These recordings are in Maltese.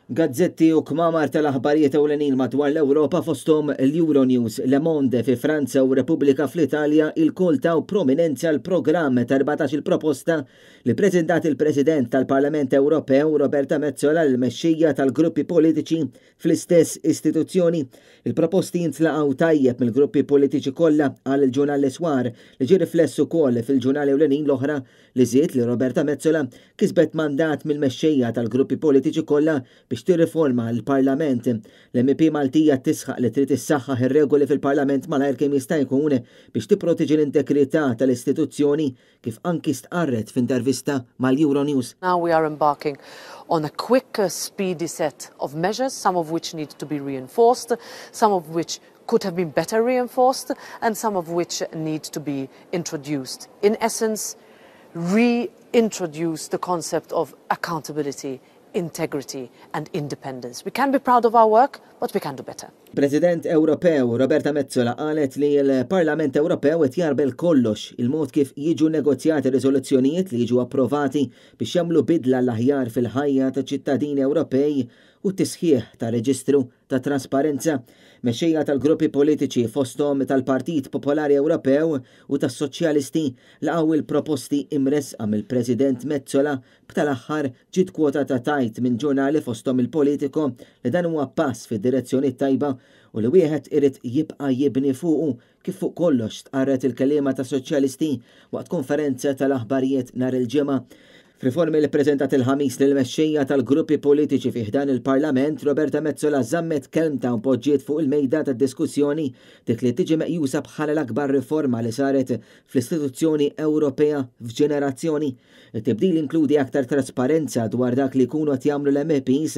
Gazzetti u kmamar tal-aħbarijiet ewlenin madwar l-Ewropa fosthom l-Euronews, Le Monde fi Franza u Repubblika fl-Italja il-kol taw prominenzja l-programm ta' 14 proposta li preżentat il-President tal-Parlament Ewropew Roberta Metsola l-mexxija tal-gruppi politiċi fl-istess istituzzjoni. Il-proposti jintlaqgħu tajjeb mill-gruppi politiċi kollha għal il-ġurnal l-Iswar li ġie riflessu wkoll fil-ġurnali ewlenin l-oħra li żied li Roberta Metsola kisbet mandat mill-mexxejja tal-gruppi politiċi kollha biex tirriforma l-Parlament. L-MP Maltija tisħaq li trid issaħħaħ ir-regoli fil-Parlament malajr kemm jista' jkun biex tipproteġi l-integrità tal-istituzzjoni kif anki stqarret f'intervista mal-Euronews. Now we are embarking on a quick, speedy set of measures, some of which need to be reinforced, some of which could have been better reinforced, and some of which need to be introduced. In essence, reintroduce the concept of accountability, integrity and independence. We can be proud of our work, but we can do better. President Ewropew Roberta Metsola qalet li l-Parlament Ewropew qed jarbel kollox il-mod kif jiġu negozjati riżoluzzjonijiet li jiġu approvati biex jagħmlu bidla l-aħjar fil-ħajja ta' ċittadini Ewropej u tisħiħ ta' reġistru ta' trasparenza. Mexxejja tal-gruppi politiċi fosthom tal-Partit Popolari Ewropew u tas-Soċjalisti laqgħu il-proposti imresqa mill-President Metsola b'tal-aħħar ġiet kwota ta' tajt minn ġurnali fosthom il-Politico li dan huwa pass fid-direzzjoni tajba u li wieħed irid jibqa' jibni fuqu kif fuq kollox tqarret il-kelliema ta' Soċjalisti waqt konferenza tal-aħbarijiet nhar il-ġimgħa. F'riformi li ppreżentat il-ħamis lill-mexxejja tal-gruppi politiċi fih dan il-Parlament, Roberta Metsola żammet kelmta u poġġiet fuq il-mejda tad-diskussjoni dik li tiġi meqjusa bħala l-akbar riforma li saret fl-istituzzjoni Ewropea f'ġenerazzjoni. It-tibdil inkludi aktar trasparenza dwar dak li jkunu qed jagħmlu l-MEPs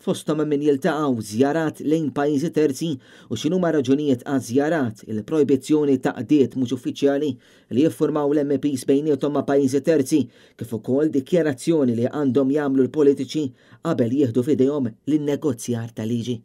fosthom min jiltaqgħu żjarat lejn pajjiżi terzi u x'inhuma raġunijiet għaż-żjarat, il-projbizzjoni ta' qdiet mhux uffiċjali li jiffurmaw l-MEPs bejniethom ma' pajjiżi terzi kif ukoll dikjarazzjoni li għandhom jagħmlu l-politiċi qabel jieħdu f'idejhom lin-negozjar ta' liġi.